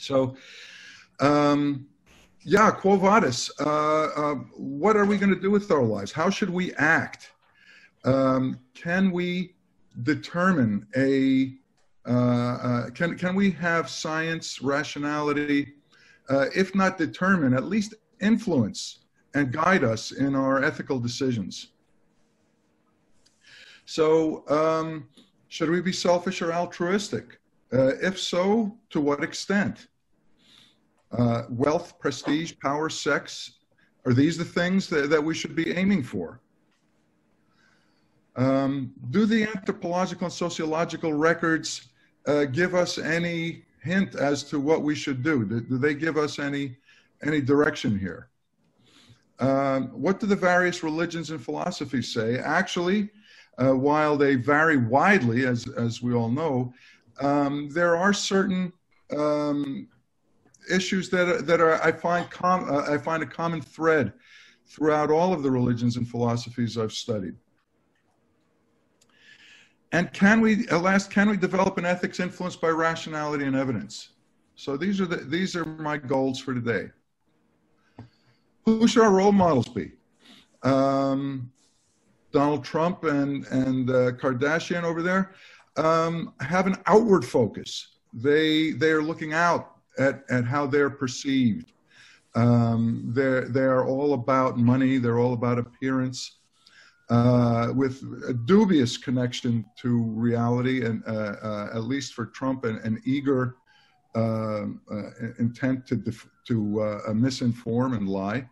So, yeah, quo vadis. What are we going to do with our lives? How should we act? Can we determine can we have science, rationality, if not determine, at least influence and guide us in our ethical decisions? So, should we be selfish or altruistic? If so, to what extent? Wealth, prestige, power, sex, are these the things that we should be aiming for? Do the anthropological and sociological records give us any hint as to what we should do? Do they give us any direction here? What do the various religions and philosophies say? Actually, while they vary widely, as we all know, there are certain issues that are I find a common thread throughout all of the religions and philosophies I've studied. And can we develop an ethics influenced by rationality and evidence? So these are my goals for today. Who should our role models be? Donald Trump and Kardashian over there have an outward focus. They are looking out at how they're perceived. They're all about money. They're all about appearance, with a dubious connection to reality, and at least for Trump, an eager intent to misinform and lie.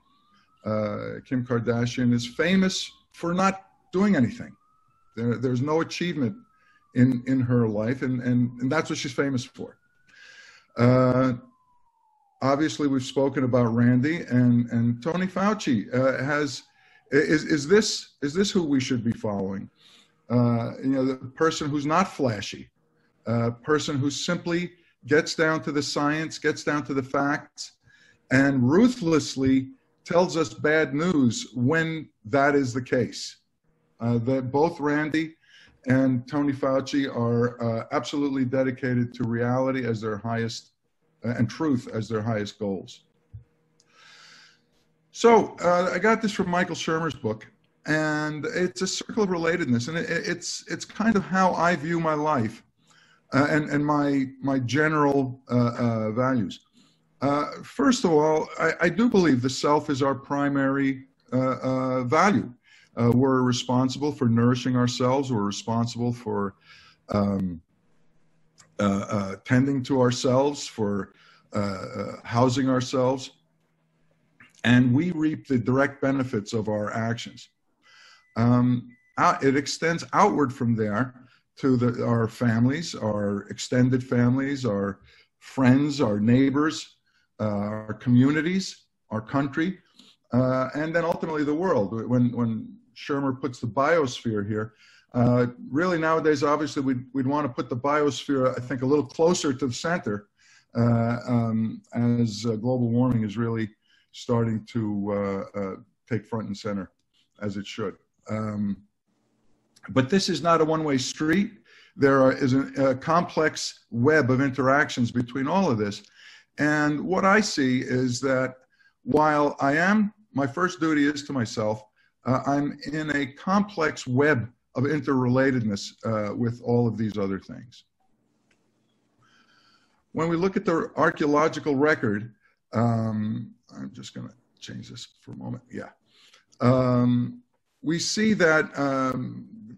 Kim Kardashian is famous for not doing anything. There's no achievement in her life, and that's what she's famous for. Obviously, we've spoken about Randy and Tony Fauci. Is this who we should be following? The person who's not flashy, person who simply gets down to the science, gets down to the facts, and ruthlessly tells us bad news when that is the case. That both Randy and Tony Fauci are absolutely dedicated to reality as their highest, and truth as their highest goals. So I got this from Michael Shermer's book, and it's a circle of relatedness, and it's kind of how I view my life and my general values. First of all, I do believe the self is our primary value. We're responsible for nourishing ourselves. We're responsible for tending to ourselves, for housing ourselves, and we reap the direct benefits of our actions. It extends outward from there to our families, our extended families, our friends, our neighbors, our communities, our country, and then ultimately the world. When Shermer puts the biosphere here, really nowadays, obviously, we'd want to put the biosphere, I think, a little closer to the center, as global warming is really starting to take front and center, as it should. But this is not a one-way street. There is a complex web of interactions between all of this. And what I see is that while my first duty is to myself, I'm in a complex web of interrelatedness with all of these other things. When we look at the archaeological record, I'm just going to change this for a moment. Yeah. We see that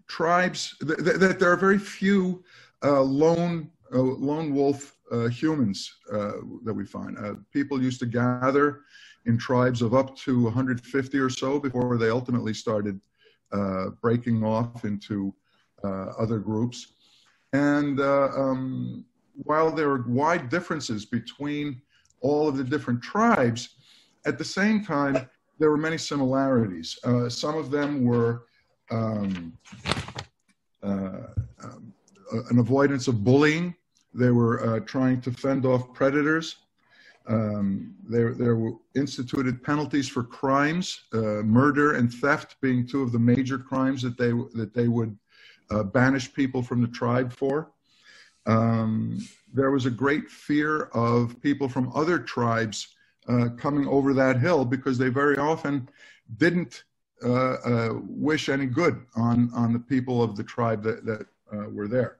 tribes, that there are very few lone wolf humans that we find. People used to gather in tribes of up to 150 or so before they ultimately started breaking off into other groups. And while there are wide differences between all of the different tribes, at the same time, there were many similarities. Some of them were an avoidance of bullying. They were trying to fend off predators. There were instituted penalties for crimes, murder and theft being two of the major crimes that they would banish people from the tribe for. There was a great fear of people from other tribes coming over that hill because they very often didn't wish any good on the people of the tribe that were there.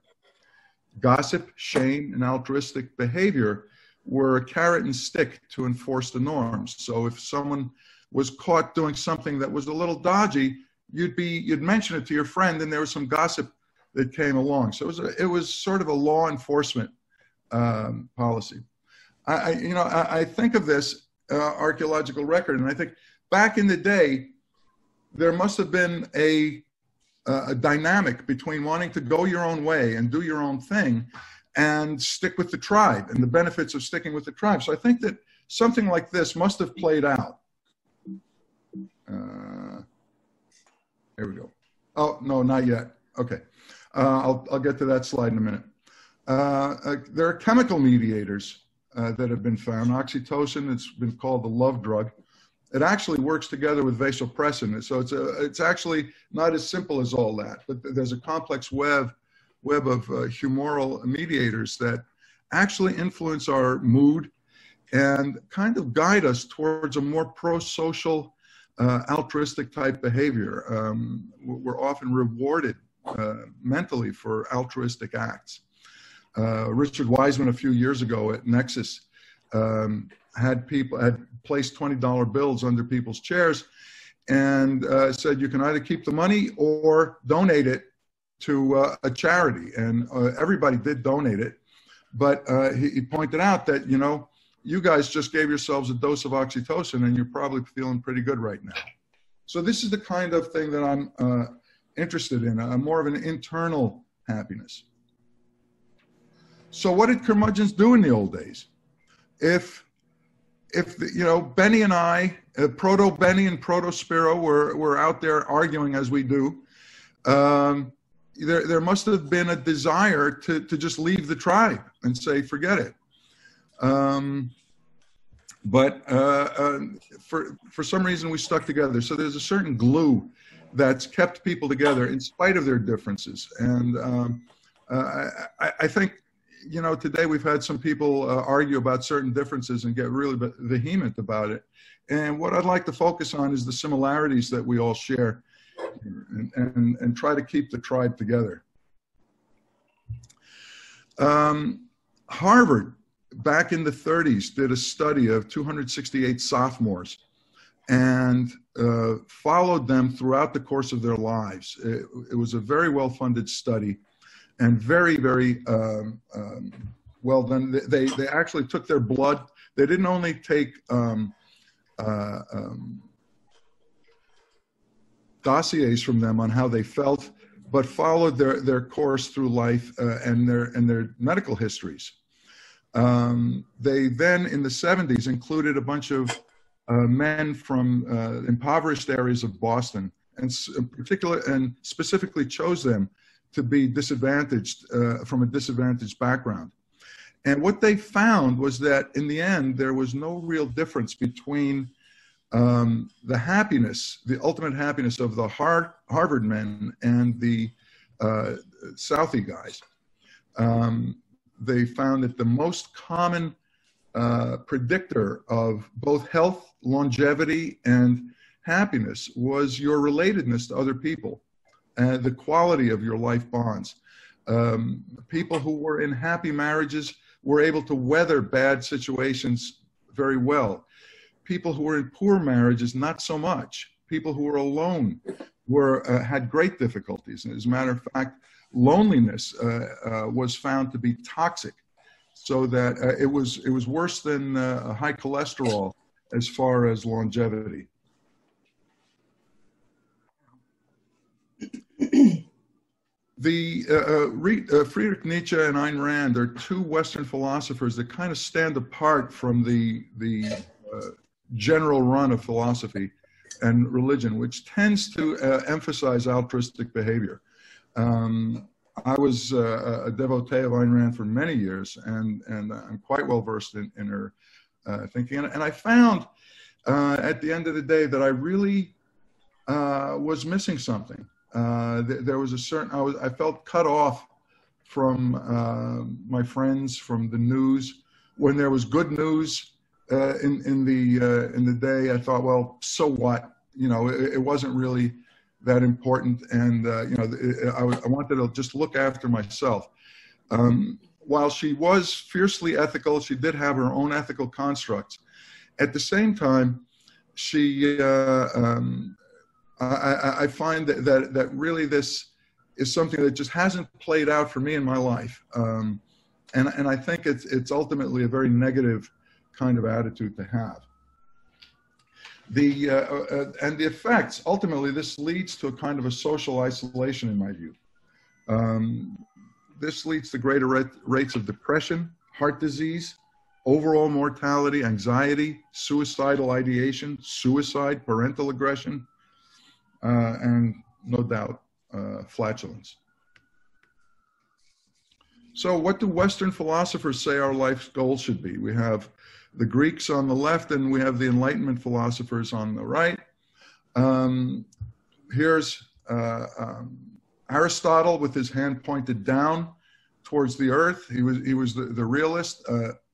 Gossip, shame, and altruistic behavior were a carrot and stick to enforce the norms. So if someone was caught doing something that was a little dodgy, you'd mention it to your friend, and there was some gossip that came along. So it was sort of a law enforcement policy. I think of this archaeological record, and I think back in the day, there must have been a dynamic between wanting to go your own way and do your own thing and stick with the tribe and the benefits of sticking with the tribe. So I think that something like this must have played out. Here we go. Oh, no, not yet. Okay. I'll get to that slide in a minute. There are chemical mediators that have been found. Oxytocin, it's been called the love drug. It actually works together with vasopressin. So it's actually not as simple as all that, but there's a complex web of humoral mediators that actually influence our mood and kind of guide us towards a more pro-social, altruistic type behavior. We're often rewarded mentally for altruistic acts. Richard Wiseman a few years ago at Nexus had placed $20 bills under people's chairs and said you can either keep the money or donate it to a charity. And everybody did donate it, but he pointed out that, you guys just gave yourselves a dose of oxytocin and you're probably feeling pretty good right now. So this is the kind of thing that I'm interested in, more of an internal happiness. So what did curmudgeons do in the old days? If Benny and I, Proto-Benny and Proto-Spiro were out there arguing as we do, there must have been a desire to just leave the tribe and say, forget it. But for some reason we stuck together. So there's a certain glue that's kept people together in spite of their differences. And I think, today we've had some people argue about certain differences and get really vehement about it. And what I'd like to focus on is the similarities that we all share and try to keep the tribe together. Harvard, back in the 30s, did a study of 268 sophomores and followed them throughout the course of their lives. It was a very well-funded study and very, very well done. They actually took their blood. They didn't only take dossiers from them on how they felt, but followed their course through life and their medical histories. They then, in the 70s, included a bunch of men from impoverished areas of Boston, and specifically chose them to be disadvantaged from a disadvantaged background. And what they found was that in the end, there was no real difference between the happiness, the ultimate happiness of the Harvard men and the Southie guys. They found that the most common predictor of both health, longevity, and happiness was your relatedness to other people. The quality of your life bonds. People who were in happy marriages were able to weather bad situations very well. People who were in poor marriages, not so much. People who were alone had great difficulties. And as a matter of fact, loneliness was found to be toxic, so that it was worse than high cholesterol as far as longevity. Friedrich Nietzsche and Ayn Rand are two Western philosophers that kind of stand apart from the general run of philosophy and religion, which tends to emphasize altruistic behavior. I was a devotee of Ayn Rand for many years, and I'm quite well versed in her thinking. And I found at the end of the day that I really was missing something. There was a certain, I felt cut off from my friends, from the news. When there was good news in the day, I thought, well, so what? You know, it wasn't really that important, and you know, I wanted to just look after myself. While she was fiercely ethical, she did have her own ethical constructs. At the same time, she, I find that really this is something that just hasn't played out for me in my life. And I think it's ultimately a very negative kind of attitude to have. And the effects, ultimately, this leads to a kind of a social isolation, in my view. This leads to greater rates of depression, heart disease, overall mortality, anxiety, suicidal ideation, suicide, parental aggression, and no doubt, flatulence. So what do Western philosophers say our life's goal should be? We have the Greeks on the left, and we have the Enlightenment philosophers on the right. Here's Aristotle with his hand pointed down towards the earth. He was the realist.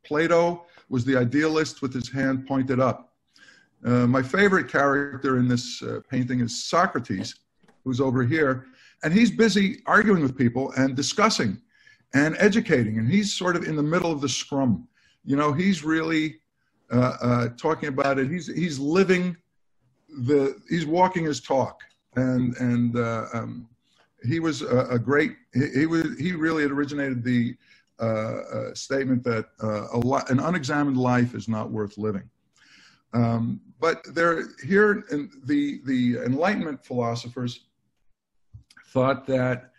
Plato was the idealist with his hand pointed up. My favorite character in this painting is Socrates, who's over here, and he's busy arguing with people and discussing and educating, and he's sort of in the middle of the scrum. You know, he's really talking about it. He's living he's walking his talk, and he was a great. He really had originated the statement that an unexamined life is not worth living. But here in the Enlightenment philosophers thought that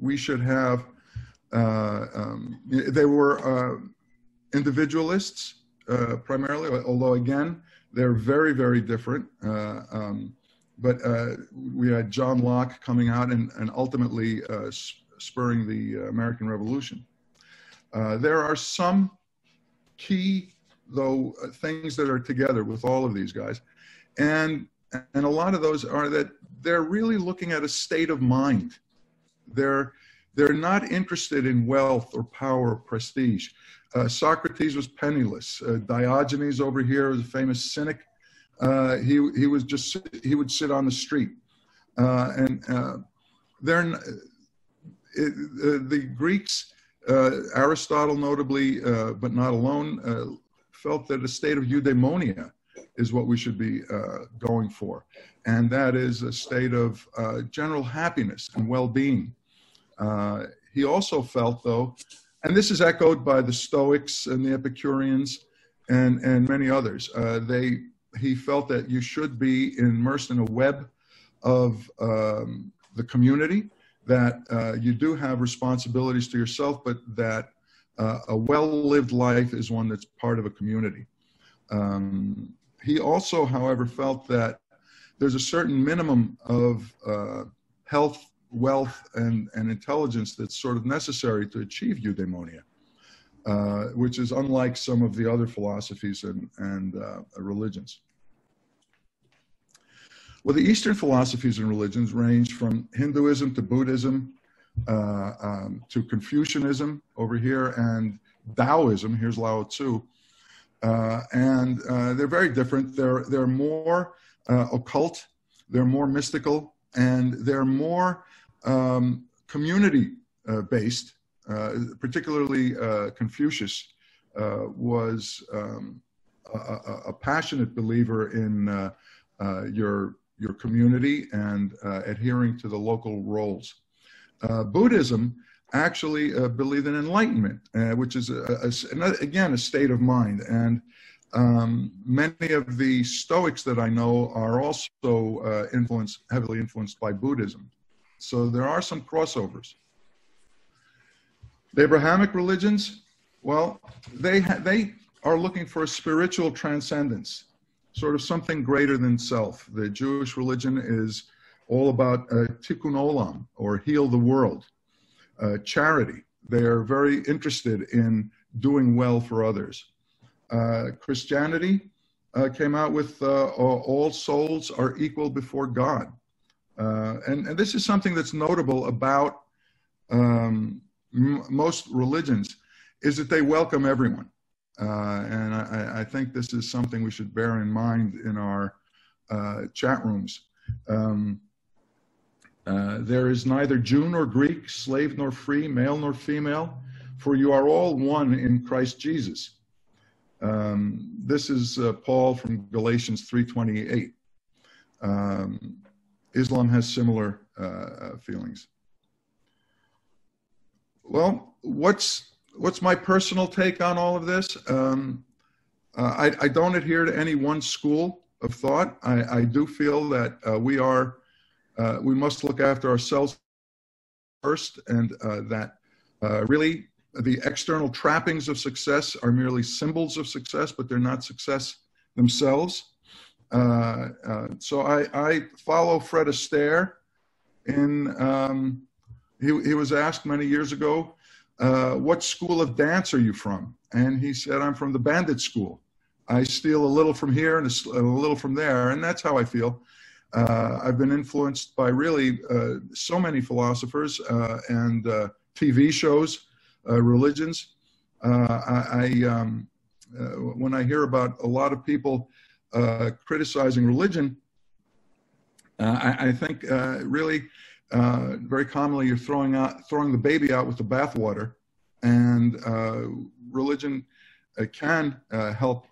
we should have. They were individualists primarily, although again they're very, very different. But we had John Locke coming out and ultimately spurring the American Revolution. There are some key, though, things that are together with all of these guys. And a lot of those are that they're really looking at a state of mind. They're not interested in wealth or power or prestige. Socrates was penniless. Diogenes over here was a famous cynic. He would sit on the street. The Greeks, Aristotle notably, but not alone, felt that a state of eudaimonia is what we should be going for. And that is a state of general happiness and well-being. He also felt, though, and this is echoed by the Stoics and the Epicureans and many others, he felt that you should be immersed in a web of the community, that you do have responsibilities to yourself, but that a well-lived life is one that's part of a community. He also, however, felt that there's a certain minimum of health, wealth, and intelligence that's sort of necessary to achieve eudaimonia, which is unlike some of the other philosophies and religions. Well, the Eastern philosophies and religions range from Hinduism to Buddhism to Confucianism over here, and Taoism. Here's Lao Tzu. And they're very different. They're more occult, they're more mystical, and they're more community-based. Particularly Confucius was a passionate believer in your community and adhering to the local roles. Buddhism actually believed in enlightenment, which is again a state of mind. And many of the Stoics that I know are also heavily influenced by Buddhism. So there are some crossovers. The Abrahamic religions, well, they are looking for a spiritual transcendence, sort of something greater than self. The Jewish religion is all about tikkun olam, or heal the world, charity. They are very interested in doing well for others. Christianity came out with all souls are equal before God. And this is something that's notable about most religions, is that they welcome everyone. And I think this is something we should bear in mind in our chat rooms. There is neither Jew nor Greek, slave nor free, male nor female, for you are all one in Christ Jesus. This is Paul from Galatians 3:28. Islam has similar feelings. Well, what's my personal take on all of this? I don't adhere to any one school of thought. I do feel that we must look after ourselves first, and that really the external trappings of success are merely symbols of success, but they're not success themselves. So I follow Fred Astaire in, he was asked many years ago, what school of dance are you from? And he said, I'm from the bandit school. I steal a little from here and a little from there, and that's how I feel. I've been influenced by really so many philosophers and TV shows, religions. When I hear about a lot of people criticizing religion, I think really very commonly you're throwing the baby out with the bathwater, and religion can help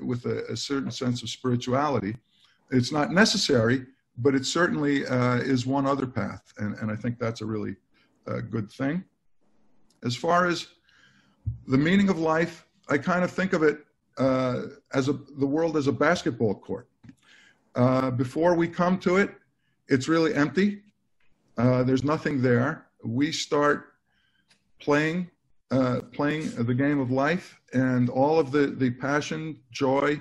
with a certain sense of spirituality. It's not necessary, but it certainly is one other path, and I think that's a really good thing. As far as the meaning of life, I kind of think of it as the world as a basketball court. Before we come to it, it's really empty. There's nothing there. We start playing the game of life, and all of the passion, joy,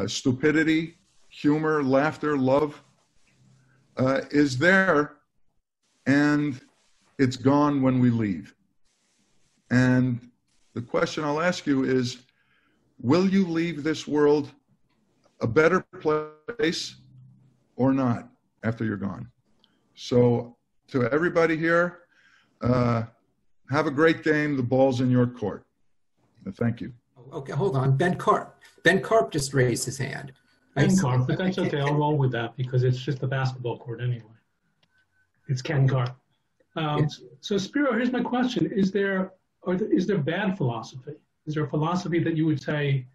stupidity, humor, laughter, love is there, and it's gone when we leave. And the question I'll ask you is, will you leave this world a better place or not after you're gone? So to everybody here, have a great game. The ball's in your court. Thank you. Okay, hold on. Ben Karp. Ben Karp just raised his hand. Ken Karp, but that's okay. I'll roll with that because it's just a basketball court anyway. It's Ken Karp. So Spiro, here's my question. Is there bad philosophy? Is there a philosophy that you would say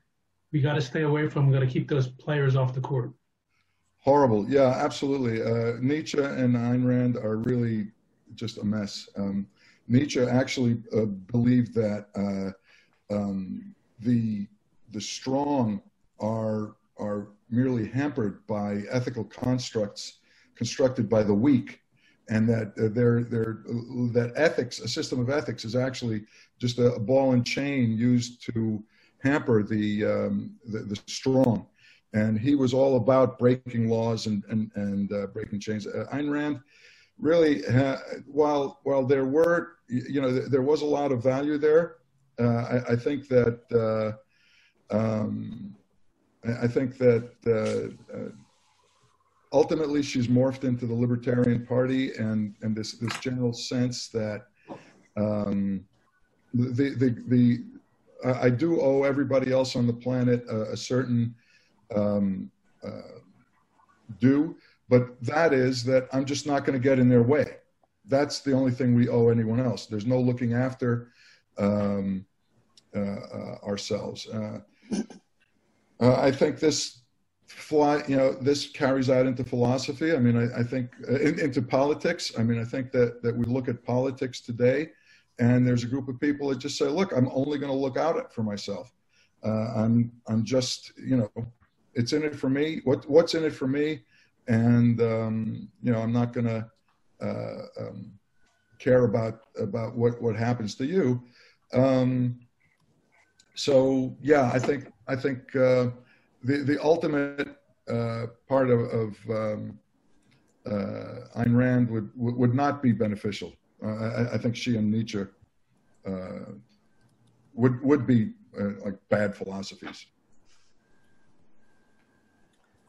we got to stay away from, we got to keep those players off the court? Horrible. Yeah, absolutely. Nietzsche and Ayn Rand are really just a mess. Nietzsche actually believed that the strong are merely hampered by ethical constructs constructed by the weak, and that that ethics, a system of ethics, is actually just a ball and chain used to hamper the strong. And he was all about breaking laws and breaking chains. Ayn Rand really, while there were, there was a lot of value there. I think that ultimately she's morphed into the Libertarian Party, and this general sense that I do owe everybody else on the planet a certain due, but that is that I'm just not going to get in their way. That's the only thing we owe anyone else. There's no looking after ourselves. I think this carries out into philosophy. I mean, I think into politics. I mean, I think that we look at politics today, and there's a group of people that just say, "Look, I'm only going to look out for myself. I'm just, it's in it for me. What's in it for me?" And I'm not going to care about what happens to you. So yeah, I think the ultimate part of Ayn Rand would not be beneficial. I think she and Nietzsche would be like bad philosophies.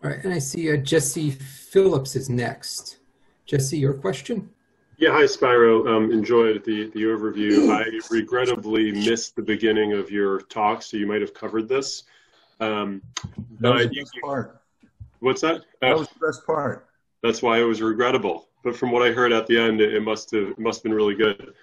All right, and I see Jesse Phillips is next. Jesse, your question? Yeah, hi, Spiro. Enjoyed the overview. I regrettably missed the beginning of your talk, so you might have covered this. That was the best part. What's that? That was the best part. That's why it was regrettable. But from what I heard at the end, it must have been really good.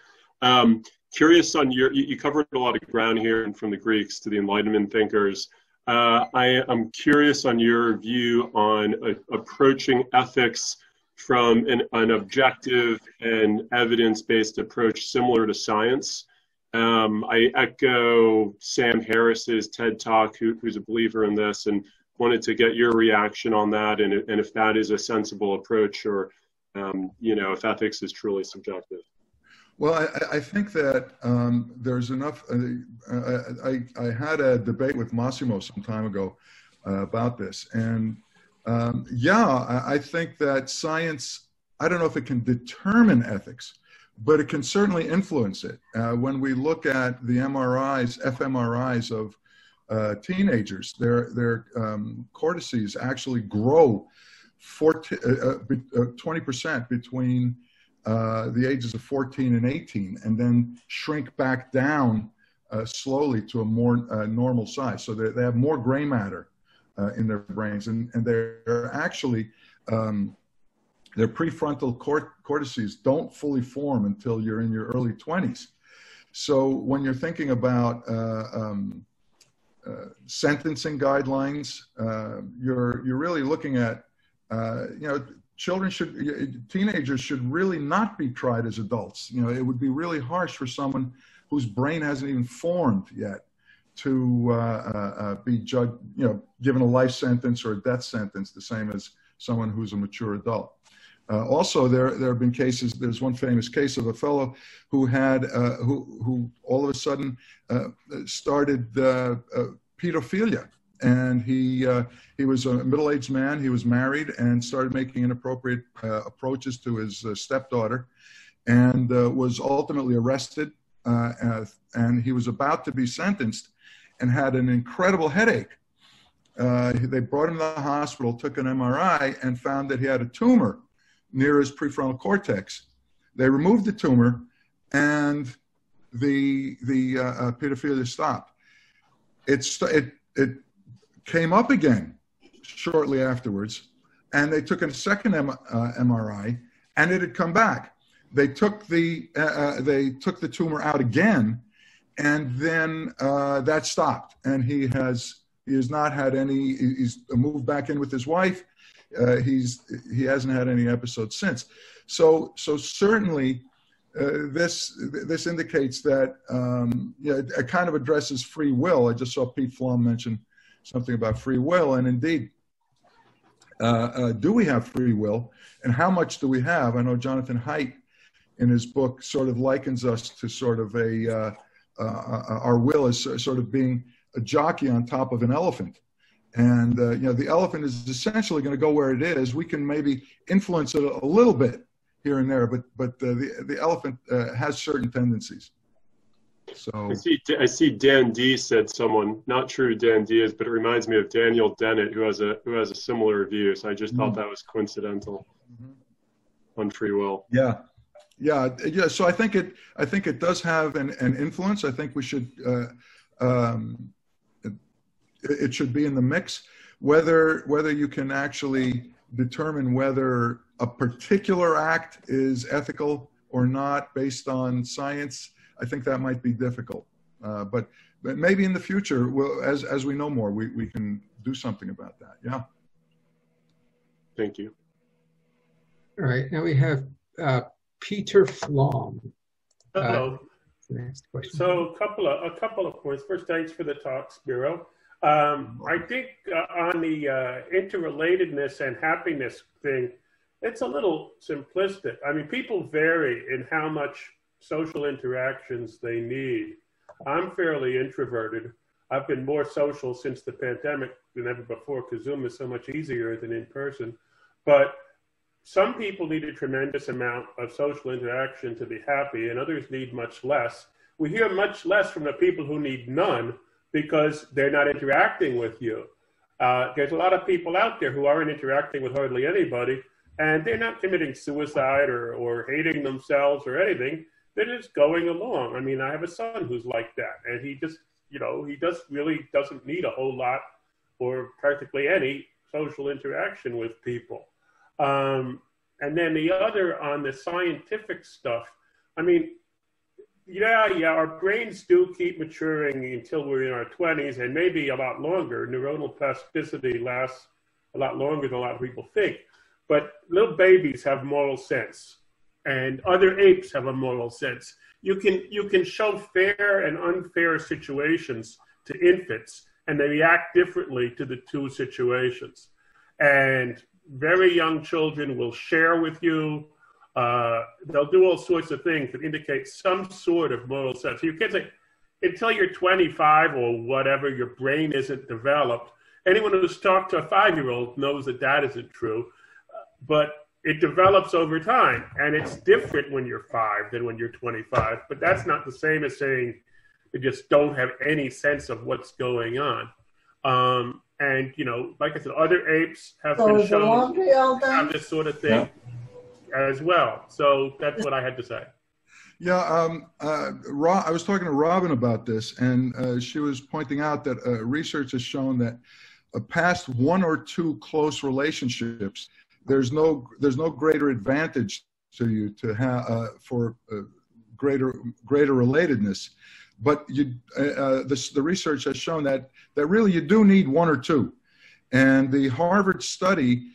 Curious on you covered a lot of ground here, and from the Greeks to the Enlightenment thinkers. I am curious on your view on approaching ethics from an objective and evidence-based approach similar to science. I echo Sam Harris's TED Talk, who's a believer in this, and wanted to get your reaction on that, and if that is a sensible approach, or if ethics is truly subjective. Well, I think that there's enough. I had a debate with Massimo some time ago about this, and I think that science, I don't know if it can determine ethics, but it can certainly influence it. When we look at the fMRIs of teenagers, their cortices actually grow 20% between the ages of 14 and 18, and then shrink back down slowly to a more normal size. So they have more gray matter in their brains, and they're actually, their prefrontal cortices don't fully form until you're in your early 20s. So when you're thinking about sentencing guidelines, you're really looking at, teenagers should really not be tried as adults. It would be really harsh for someone whose brain hasn't even formed yet to be judged, given a life sentence or a death sentence, the same as someone who's a mature adult. Also, there have been cases. There's one famous case of a fellow who had who all of a sudden started pedophilia, and he was a middle-aged man. He was married and started making inappropriate approaches to his stepdaughter, and was ultimately arrested. And he was about to be sentenced, and had an incredible headache. They brought him to the hospital, took an MRI, and found that he had a tumor near his prefrontal cortex. They removed the tumor, and the pedophilia stopped. It came up again shortly afterwards, and they took a second MRI, and it had come back. They took the tumor out again, and then that stopped. And he has not had any. He's moved back in with his wife. He hasn't had any episodes since. So certainly this indicates that it kind of addresses free will. I just saw Pete Flom mention something about free will, and indeed, do we have free will, and how much do we have? I know Jonathan Haidt in his book sort of likens us to sort of our will as sort of being a jockey on top of an elephant. And, the elephant is essentially going to go where it is. We can maybe influence it a little bit here and there, but the elephant has certain tendencies. So I see Dan D said someone, not sure who Dan D is, but it reminds me of Daniel Dennett, who has a similar view. So I just thought that was coincidental on free will. Yeah. So I think it does have an influence. I think we should, it should be in the mix. Whether you can actually determine whether a particular act is ethical or not based on science, I think that might be difficult. But maybe in the future, as we know more, we can do something about that. Yeah. Thank you. All right. Now we have Peter Flom. Hello. Next question. So a couple of points. First, thanks for the talk, Spiro. I think on the interrelatedness and happiness thing, it's a little simplistic. I mean, people vary in how much social interactions they need. I'm fairly introverted. I've been more social since the pandemic than ever before because Zoom is so much easier than in person. But some people need a tremendous amount of social interaction to be happy, and others need much less. We hear much less from the people who need none because they're not interacting with you. There's a lot of people out there who aren't interacting with hardly anybody, and they're not committing suicide or hating themselves or anything. They're just going along. I mean, I have a son who's like that, and he just, he really doesn't need a whole lot or practically any social interaction with people. And then the other on the scientific stuff, I mean, yeah, our brains do keep maturing until we're in our 20s and maybe a lot longer. Neuronal plasticity lasts a lot longer than a lot of people think. But little babies have moral sense, and other apes have a moral sense. You can show fair and unfair situations to infants, and they react differently to the two situations. And very young children will share with you. They'll do all sorts of things that indicate some sort of moral sense. You can't say, until you're 25 or whatever, your brain isn't developed. Anyone who's talked to a 5-year-old knows that that isn't true. But it develops over time, and it's different when you're 5 than when you're 25. But that's not the same as saying they just don't have any sense of what's going on. And, like I said, other apes have been shown to have this sort of thing as well. So that's what I had to say. Yeah, I was talking to Robin about this, and she was pointing out that research has shown that past 1 or 2 close relationships, there's no greater advantage to you to have for greater relatedness, but the research has shown that really you do need 1 or 2, and the Harvard study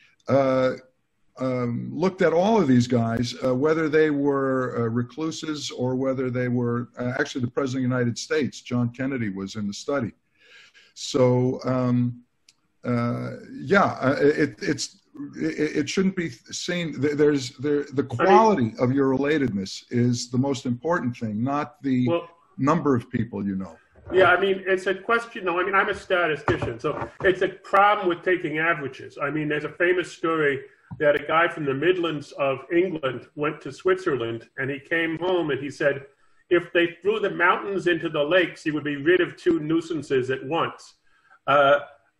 looked at all of these guys, whether they were recluses or whether they were actually the President of the United States. John Kennedy was in the study. So it shouldn't be seen. The quality of your relatedness is the most important thing, not the number of people you know. Yeah, I mean, it's a question, though. I mean, I'm a statistician, so it's a problem with taking averages. I mean, there's a famous story that a guy from the Midlands of England went to Switzerland, and he came home and he said, if they threw the mountains into the lakes, he would be rid of 2 nuisances at once.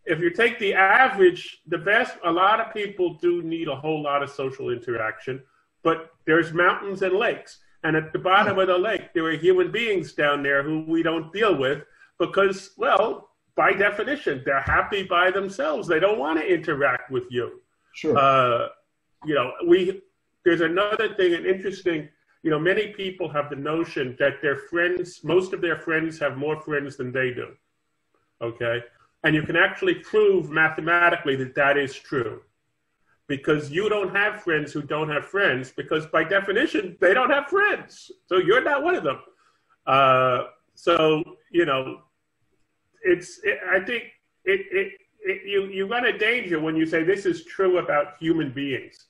If you take the average, a lot of people do need a whole lot of social interaction, but there's mountains and lakes. And at the bottom of the lake, there are human beings down there who we don't deal with because, well, by definition, they're happy by themselves. They don't want to interact with you. Sure. There's another thing, an interesting, many people have the notion that their friends, most of their friends have more friends than they do. Okay. And you can actually prove mathematically that that is true, because you don't have friends who don't have friends, because by definition, they don't have friends. So you're not one of them. I think you run a danger when you say this is true about human beings.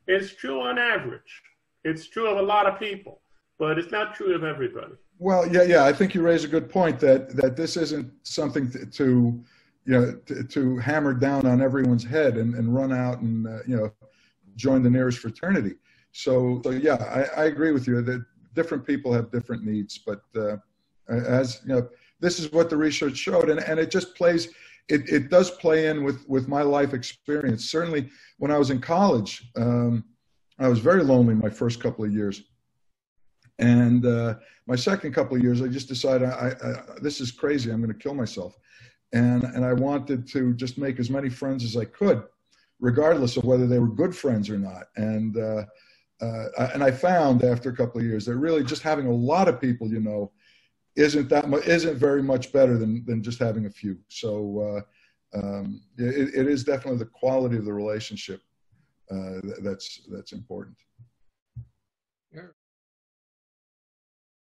It's true on average. It's true of a lot of people, but it's not true of everybody. Well, yeah. I think you raise a good point that this isn't something to hammer down on everyone's head and run out and join the nearest fraternity. So yeah, I agree with you that different people have different needs, but this is what the research showed, and it just plays. It does play in with my life experience. Certainly, when I was in college, I was very lonely my first couple of years. And my second couple of years, I just decided, this is crazy. I'm going to kill myself. And I wanted to just make as many friends as I could, regardless of whether they were good friends or not. And I found after a couple of years that really just having a lot of people, isn't very much better than just having a few. So it is definitely the quality of the relationship that's important.